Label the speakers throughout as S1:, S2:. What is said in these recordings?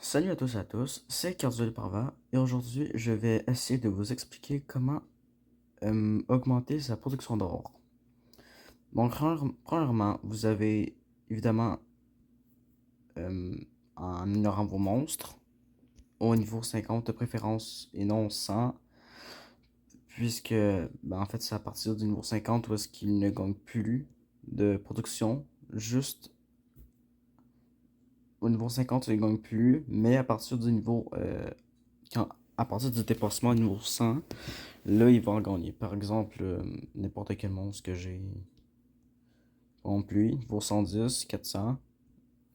S1: Salut à tous et à tous, c'est Carduel Parva et aujourd'hui je vais essayer de vous expliquer comment augmenter sa production d'or. Donc premièrement, vous avez évidemment euh, en ignorant vos monstres au niveau 50 de préférence et non 100 puisque en fait c'est à partir du niveau 50 où est-ce qu'il ne gagne plus de production, juste au niveau 50 il ne gagne plus, mais à partir du niveau quand, à partir du dépassement niveau 100, là, il va en gagner. Par exemple, n'importe quel monstre que j'ai. En lui, niveau 110, 400,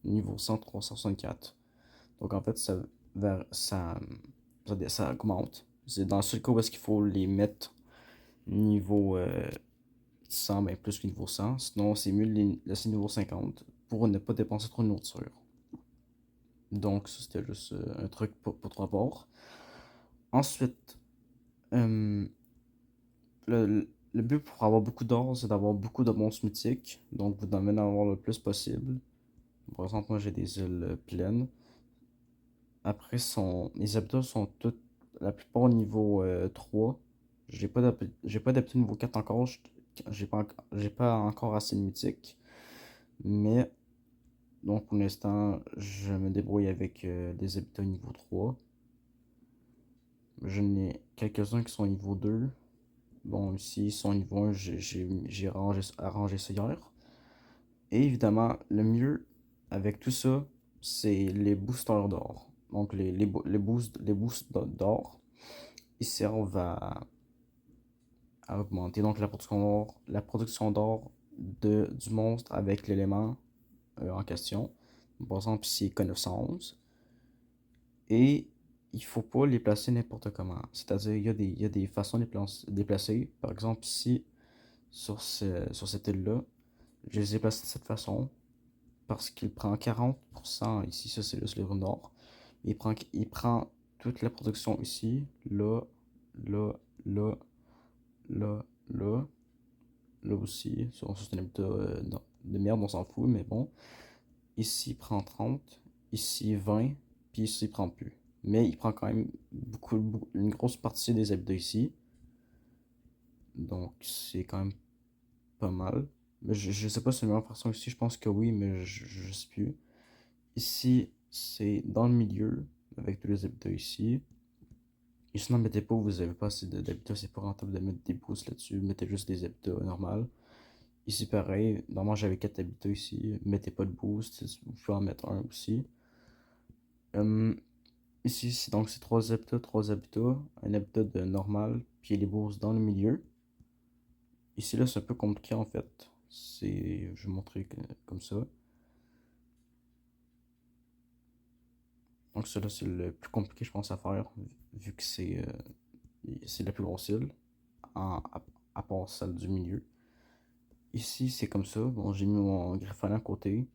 S1: niveau 100, 364. Donc en fait, ça augmente. C'est dans le seul cas où est-ce qu'il faut les mettre niveau 100, ben plus que niveau 100. Sinon, c'est mieux de les laisser niveau 50 pour ne pas dépenser trop de nourriture. Donc, ça, c'était juste un truc pour trois bords. Ensuite, euh, le but pour avoir beaucoup d'or, c'est d'avoir beaucoup de monstres mythiques. Donc, vous devez en avoir le plus possible. Par exemple, moi, j'ai des îles pleines. Après, les habitats sont toutes, la plupart au niveau 3. J'ai pas d'habitat niveau 4 encore. J'ai pas encore assez de mythiques. Mais, donc, pour l'instant, je me débrouille avec des habitats niveau 3. J'en ai quelques-uns qui sont niveau 2. Bon, ici, ils sont niveau 1, j'ai arrangé ça hier. Et évidemment, le mieux avec tout ça, c'est les boosters d'or. Donc les boosts d'or, ils servent à augmenter donc la production d'or du monstre avec l'élément en question. Par exemple, ici, K911. Et il faut pas les placer n'importe comment. C'est-à-dire, il y a des façons de les placer. Par exemple, ici, sur cette île-là, je les ai placés de cette façon parce qu'il prend 40% ici, ça c'est juste les runes d'or. Il prend toute la production ici, là, là, là, là, là, là aussi. C'est un habitat de merde, on s'en fout, mais bon. Ici, il prend 30, ici 20, puis ici, il prend plus. Mais il prend quand même une grosse partie des habitats ici. Donc, c'est quand même pas mal. Mais je sais pas si c'est la meilleure façon ici, je pense que oui, mais je sais plus. Ici, c'est dans le milieu, avec tous les habitats ici. Et sinon, mettez pas où vous avez pas assez d'habitats, c'est pas rentable de mettre des boosts là-dessus. Mettez juste des habitats normaux. Ici, pareil, normalement j'avais 4 habitats ici. Mettez pas de boost, vous pouvez en mettre un aussi. Hum, Ici, donc c'est 3 habitats, un habitat de normal, puis les boosts dans le milieu. Ici, là, c'est un peu compliqué en fait. Je vais montrer comme ça. Donc, celui-là, c'est le plus compliqué, je pense, à faire, vu que c'est la plus grosse île, à part celle du milieu. Ici, c'est comme ça. Bon, j'ai mis mon griffon à côté,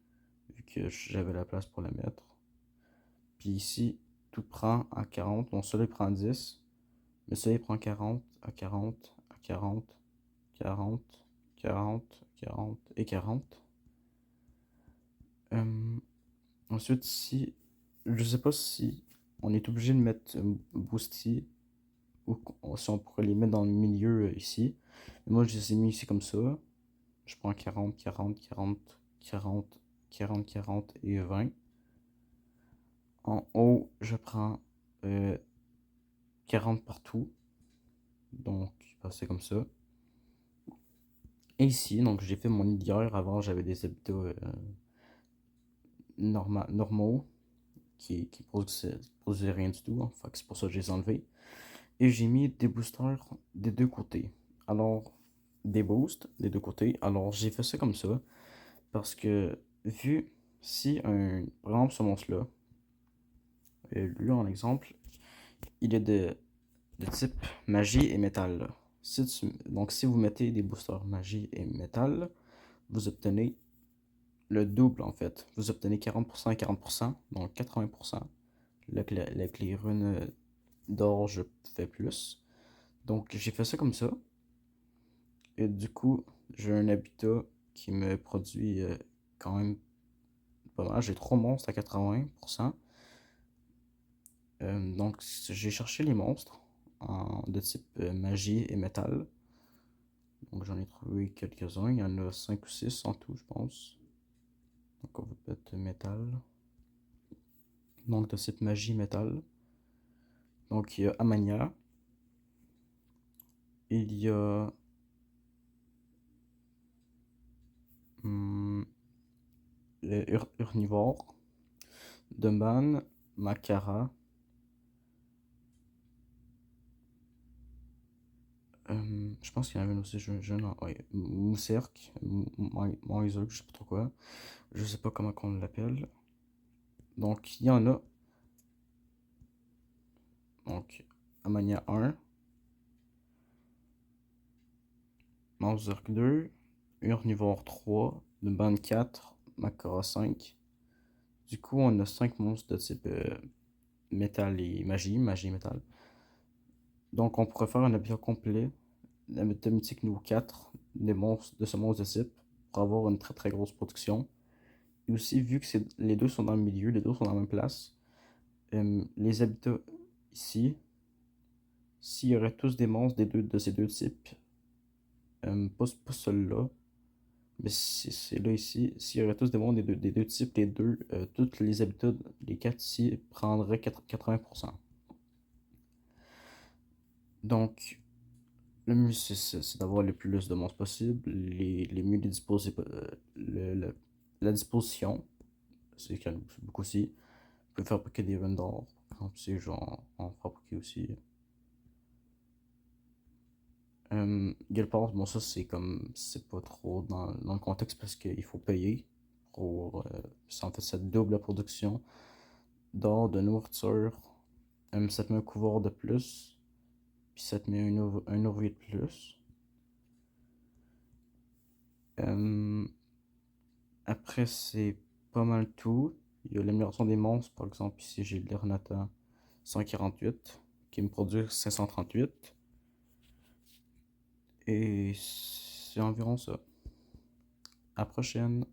S1: vu que j'avais la place pour le mettre. Puis ici, tout prend à 40. Bon, celui-là, il prend 10. Mais celui-là, il prend 40, à 40, à 40, 40, 40, 40 et 40. Euh, Ensuite, ici, je sais pas si on est obligé de mettre un boost ici, ou si on pourrait les mettre dans le milieu ici. Mais moi, je les ai mis ici comme ça. Je prends 40, 40, 40, 40, 40, 40 et 20. En haut, je prends 40 partout. Donc, c'est comme ça. Et ici, donc j'ai fait mon lit d'hier. Avant, j'avais des habitats normaux qui produisaient rien du tout. Fait que c'est pour ça que je les ai enlevés. Et j'ai mis des boosters des deux côtés. Alors, des boosts des deux côtés. Alors, j'ai fait ça comme ça. Parce que, vu si par exemple, ce monstre-là, lui en exemple, il est de type magie et métal. Là. Donc, si vous mettez des boosters magie et métal, vous obtenez le double en fait. Vous obtenez 40% et 40%, donc 80%. Avec les runes d'or, je fais plus. Donc, j'ai fait ça comme ça. Et du coup, j'ai un habitat qui me produit quand même pas mal. J'ai 3 monstres à 80%. Donc, j'ai cherché les monstres de type magie et métal. Donc, j'en ai trouvé quelques-uns. Il y en a 5 ou 6 en tout, je pense. Donc, on va mettre métal. Donc, de type magie métal. Donc, il y a Amania. Il y a hum, le Urnivore, Dumban, Makara. Je pense qu'il y en avait une aussi jeune. Ouais, Mousserk, Moiser, je sais pas trop quoi. Je sais pas comment qu'on l'appelle. Donc, il y en a. Donc, Amania 1, Mousserk 2, Urnivore 3, Dumban 4, Makara 5. Du coup, on a 5 monstres de type métal et magie, magie et métal. Donc, on pourrait faire un habillage complet, la mythique nous 4 des monstres de ce monstre de type, pour avoir une très très grosse production. Et aussi, vu que les deux sont dans le milieu, les deux sont dans la même place, les habitats ici, s'il y aurait tous des monstres de ces deux types, pas celui-là, mais c'est là ici, s'il y aurait tous des monstres des deux types, tous les habitats, les 4 ici, prendraient 80%. Donc, le mieux, c'est d'avoir le plus de monstres possible, les mieux les disposer, la disposition, c'est quand même beaucoup aussi. Vous pouvez fabriquer des runes d'or, comme c'est genre, en fabriquer aussi. Guild Pass, bon, ça c'est comme, c'est pas trop dans le contexte parce qu'il faut payer pour, en fait, ça double la production d'or, de nourriture. Ça te met un couvoir de plus, puis ça te met un ouvrier de plus. Euh, Après, c'est pas mal tout. Il y a l'amélioration des monstres, par exemple, ici j'ai l'Ernata 148 qui me produit 538. Et c'est environ ça. À la prochaine.